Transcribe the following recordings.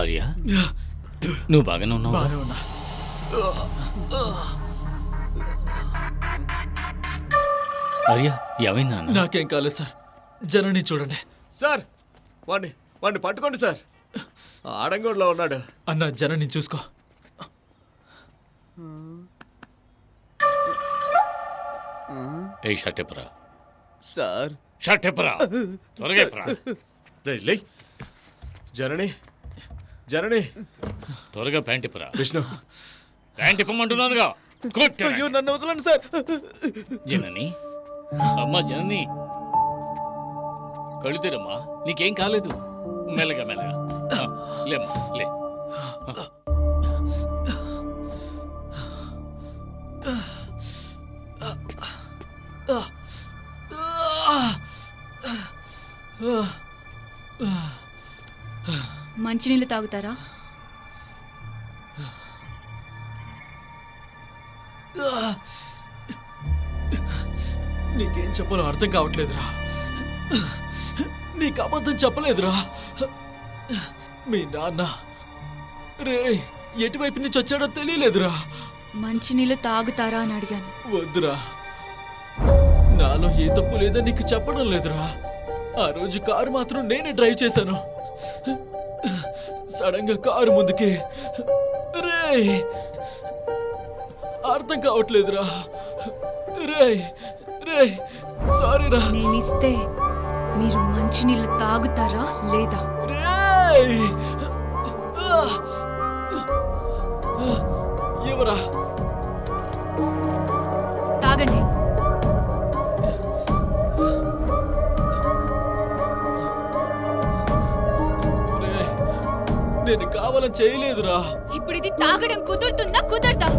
ఆర్య, నువ్వు బాగానే ఉన్నావు? బాగానే ఉన్నా. ఆర్య, ఏమైందా? నాకేం కాలేదు సార్. జనని చూడండి సార్. వాడిని పట్టుకోండి సార్. ఆడంగోడ్లో ఉన్నాడు. అన్న, జనని చూసుకో. ఏ షర్టెప్పరా సార్. షర్టెప్పరా, త్వరగా ఎప్పరా. లే జనని, జనని, త్వరగా ప్యాంట్ ఇప్పరా. విష్ణు, ప్యాంట్ ఇప్పమంటున్నానుగా. అయ్యో, నన్ను వదలండి సార్. జనని, అమ్మా జనని, కళ్ళు తెరమ్మా, నీకేం కాలేదు. మెల్లగా మెల్లగా లేమ్మా, లే. మంచినీళ్ళు తాగుతారా? నీకేం చెప్పాలో అర్థం కావట్లేదురా. నీకు అబద్ధం చెప్పలేదురా. మీ నాన్న రే ఎటువైపు నుంచి వచ్చాడో తెలియలేదురా. మంచినీళ్ళు తాగుతారా అని అడిగాను. వద్దురా, నాలో ఏ తప్పు లేదని నీకు చెప్పడం లేదురా. ఆ రోజు కారు మాత్రం నేనే డ్రైవ్ చేశాను. సడన్ గా కారు ముందుకి రే అర్థం కావట్లేదురా. రే రే సారీరా. నేనిస్తే మీరు మంచినీళ్ళు తాగుతారా లేదా? రేయ్! ఎవరా? తాగండి. రేయ్, నేను కావాలని చేయలేదురా. ఇప్పుడు ఇది తాగడం కుదురుతుందా కుదరదా?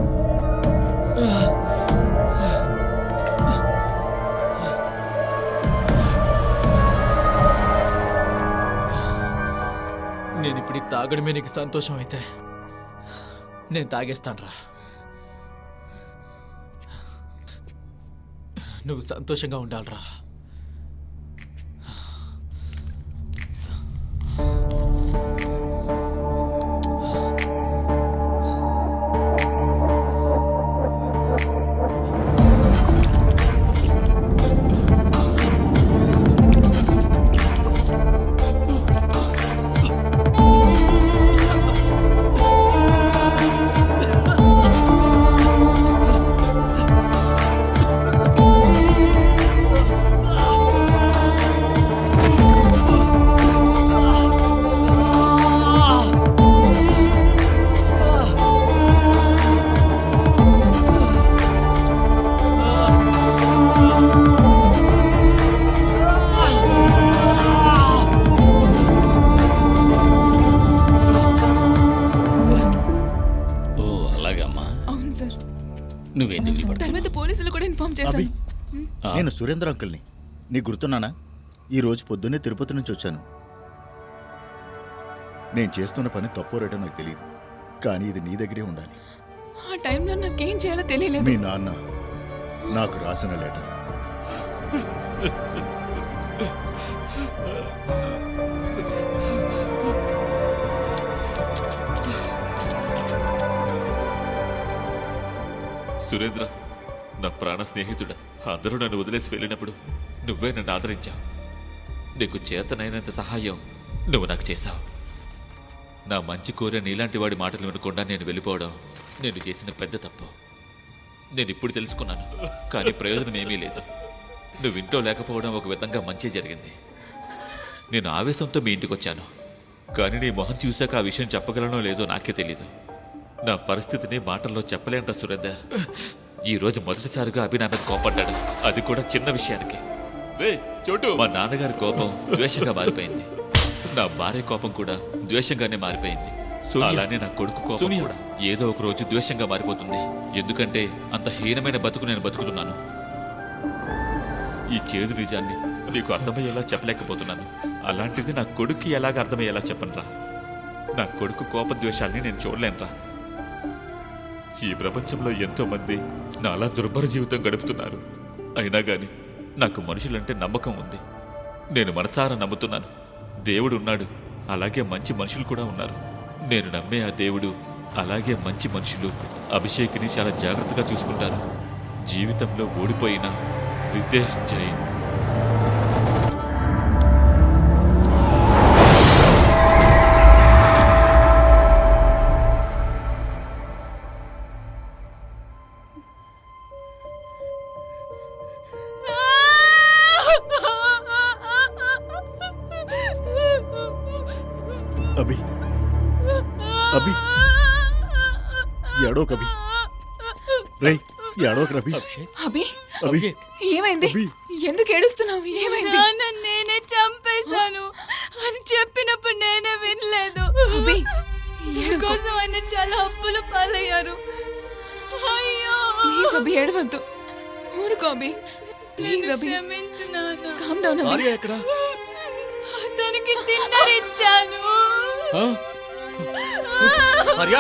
నేను ఇప్పుడు ఇది తాగడమే నీకు సంతోషం అయితే నేను తాగేస్తానురా. నువ్వు సంతోషంగా ఉండాలిరా. తర్వాత పోలీసులు కూడా ఇన్ఫార్మ్ చేశాను. నేను సురేంద్ర అంకుల్ని. నీ గుర్తున్నానా? ఈ రోజు పొద్దున్నే తిరుపతి నుంచి వచ్చాను. నేను చేస్తున్న పని తప్పో రేటో నాకు తెలియదు, కానీ ఇది నీ దగ్గరే ఉండాలి. ఆ టైంలో నాకేం చేయాలో తెలియలేదు. మీ నాన్న నాకు రాసిన లెటర్. సురేంద్ర, నా ప్రాణ స్నేహితుడా, అందరూ నన్ను వదిలేసి వెళ్ళినప్పుడు నువ్వే నన్ను ఆదరించావు. నీకు చేతనైనంత సహాయం నువ్వు నాకు చేశావు. నా మంచి కోరే నీలాంటి వాడి మాటలు వినకుండా నేను వెళ్ళిపోవడం నేను చేసిన పెద్ద తప్పు. నేను ఇప్పుడు తెలుసుకున్నాను, కానీ ప్రయోజనం ఏమీ లేదు. నువ్వు ఇంట్లో లేకపోవడం ఒక విధంగా మంచి జరిగింది. నేను ఆవేశంతో మీ ఇంటికి వచ్చాను, కానీ నీ మొహం చూశాక ఆ విషయం చెప్పగలనో లేదో నాకే తెలీదు. నా పరిస్థితిని మాటల్లో చెప్పలేంట సురేందర్. ఈ రోజు మొదటిసారిగా అభి నా మీద కోపడ్డాడు, అది కూడా చిన్న విషయానికి. చోటు, మా నాన్నగారి కోపం ద్వేషంగా మారిపోయింది. నా భార్య కోపం కూడా ద్వేషంగానే మారిపోయింది. అలానే నా కొడుకు కోపం కూడా ఏదో ఒక రోజు ద్వేషంగా మారిపోతుంది. ఎందుకంటే అంత హీనమైన బతుకు నేను బతుకుతున్నాను. ఈ చేదు నిజాన్ని నీకు అర్థమయ్యేలా చెప్పలేకపోతున్నాను. అలాంటిది నా కొడుక్కి ఎలాగ అర్థమయ్యేలా చెప్పనురా? నా కొడుకు కోపద్వేషాల్ని నేను చూడలేనురా. ఈ ప్రపంచంలో ఎంతో మంది నాలా దుర్భర జీవితం గడుపుతున్నారు. అయినా గాని నాకు మనుషులంటే నమ్మకం ఉంది. నేను మనసారా నమ్ముతున్నాను, దేవుడు ఉన్నాడు, అలాగే మంచి మనుషులు కూడా ఉన్నారు. నేను నమ్మే ఆ దేవుడు అలాగే మంచి మనుషులు అభిషేక్ని చాలా జాగ్రత్తగా చూసుకుంటారు. జీవితంలో ఓడిపోయిన రితేష్ జైన్. అభి అభి ఎడోక్ అభి రేయ్ ఎడోక్ రభి అభిషేక్ అభి అభి అభిషేక్ ఏమైంది? అభి. ఎందుకు ఏడుస్తున్నావు? ఏమైంది? నేనే చంపేశాను అని చెప్పినప్పుడు నేనే వినలేదు. అభి ఏడుకో. కోసం ఆయన చాలా అప్పుల పాలయ్యారు. అయ్యో ప్లీజ్ అభి ఏడవద్దు. ఊరుకో అభి. ప్లీజ్ అభి క్షమించు నాన్న. కామ్ డౌన్ అభి. ఆర్య ఎక్కడ? అతనికి డిన్నర్ ఇచ్చాను. ఆ? ఆర్య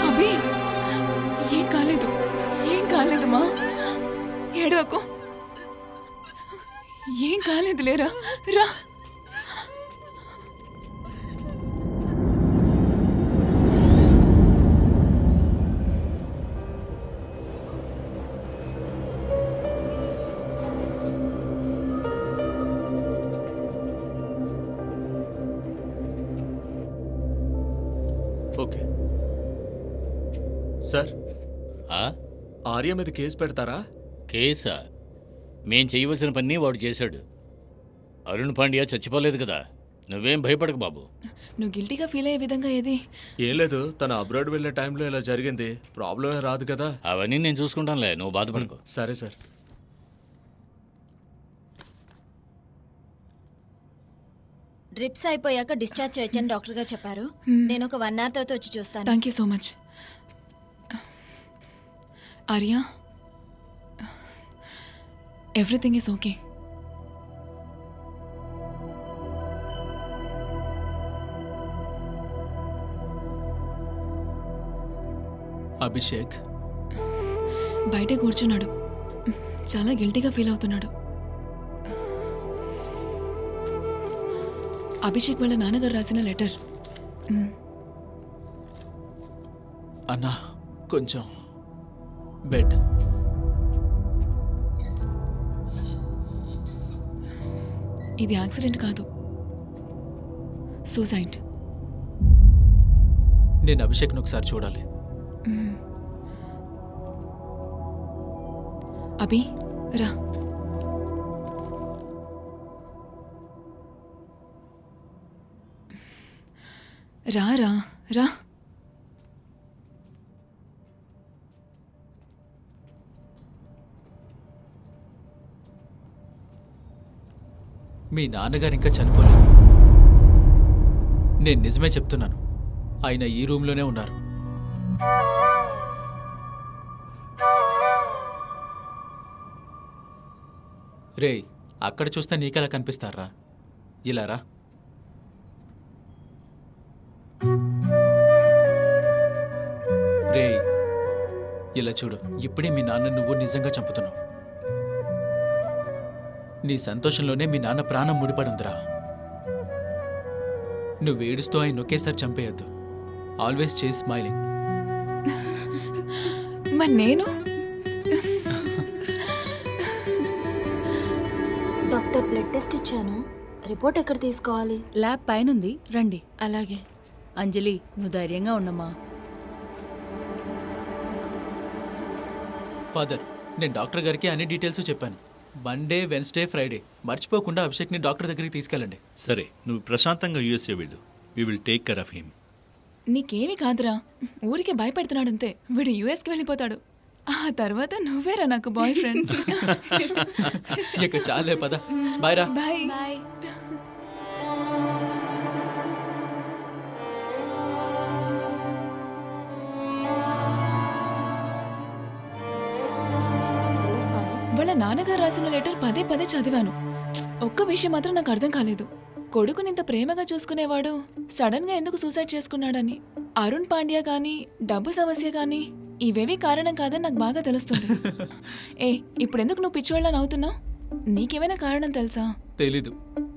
అభి ఏం కాలేదు. ఏం కాలేదు మా. ఏడవకు. ఏం కాలేదు లేరా. రా. ఓకే సార్, ఆ? ఆర్య మీద కేసు పెడతారా? కేసా? మేం చేయవలసిన పని వాడు చేశాడు. అరుణ్ పాండ్యా చచ్చిపోలేదు కదా, నువ్వేం భయపడకు బాబు. నువ్వు గిల్టీగా ఫీల్ అయ్యే విధంగా ఏది? ఏం లేదు, తను అబ్రాడ్ వెళ్ళే టైంలో ఇలా జరిగింది. ప్రాబ్లమే రాదు కదా. అవన్నీ నేను చూసుకుంటానులే, నువ్వు బాధపడకు. సరే సార్. డ్రిప్స్ అయిపోయాక డిశ్చార్జ్ చేయొచ్చని డాక్టర్ గారు చెప్పారు. నేను ఒక 1 hour తర్వాత వచ్చి చూస్తాను. Thank you so much. Arya, everything is okay. Abhishek బయటే కూర్చున్నాడు. చాలా గిల్టీగా ఫీల్ అవుతున్నాడు. అభిషేక్ వాళ్ళ నాన్నగారు రాసిన లెటర్. అన్నా కొంచెం బెడ్. ఇది యాక్సిడెంట్ కాదు, సూసైడ్. నేను అభిషేక్ను ఒకసారి చూడాలి. అభి రా. రా రా రా. మీ నాన్నగారు ఇంకా చనిపోలేదు. నేను నిజమే చెప్తున్నాను, ఆయన ఈ రూమ్లోనే ఉన్నారు. రేయ్, అక్కడ చూస్తే నీకెలా కనిపిస్తారా? ఇలా రా. రేయ్, ఇలా చూడు. ఇప్పుడే మీ నాన్న నువ్వు నిజంగా చంపుతున్నావు. నీ సంతోషంలోనే మీ నాన్న ప్రాణం ముడిపడుందిరా. నువ్వు ఏడుస్తూ ఆయన ఒకేసారి చంపేయద్దు. ఆల్వేస్ చేసి స్మైలింగ్. మరి నేను? డాక్టర్ బ్లడ్ టెస్ట్ ఇచ్చాను. రిపోర్ట్ ఎక్కడ తీసుకోవాలి? ల్యాబ్ పైనుంది, రండి. అలాగే. అంజలి, నువ్వు ధైర్యంగా ఉండమ్మా. ఫాదర్, నేను డాక్టర్ గారికి అన్ని డీటెయిల్స్ చెప్పాను. మండే, వెన్స్డే, ఫ్రైడే మర్చిపోకుండా అభిషేక్ని డాక్టర్ దగ్గరికి తీసుకెళ్ళండి. సరే, నువ్వు ప్రశాంతంగా యూఎస్ఏ వెళ్ళు. We will take care of him. నీకేమీ కాదురా, ఊరికే భయపెడుతున్నాడంతే. వీడు యుఎస్కి వెళ్ళిపోతాడు. ఆ తర్వాత నువ్వేరా నాకు బాయ్ ఫ్రెండ్. ఇక చాలే, పద. బాయ్ రా. బాయ్. బాయ్. వాళ్ళ నాన్నగారు రాసిన లెటర్ పదే పదే చదివాను. ఒక్క విషయం మాత్రం నాకు అర్థం కాలేదు. కొడుకునింత ప్రేమగా చూసుకునేవాడు సడన్ గా ఎందుకు సూసైడ్ చేసుకున్నాడని. అరుణ్ పాండ్యా కానీ డబ్బు సమస్య కానీ ఇవేవి కారణం కాదని నాకు బాగా తెలుస్తుంది. ఏ ఇప్పుడెందుకు నువ్వు పిచ్చివాళ్ళ నవ్వుతున్నావు? నీకేమైనా కారణం తెలుసా? తెలీదు,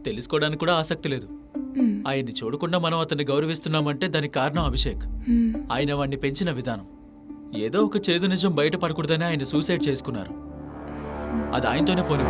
తెలుసుకోవడానికి కూడా ఆసక్తి లేదు. హ్మ్, ఆయన్ని చూడకుండా మనం అతన్ని గౌరవిస్తున్నామంటే దానికి కారణం అభిషేక్. హ్మ్. ఆయన వాణ్ణి పెంచిన విధానం. ఏదో ఒక చేదు నిజం బయటపడకూడదని ఆయన సూసైడ్ చేసుకున్నారు. అది ఆయనతోనే పోనీ.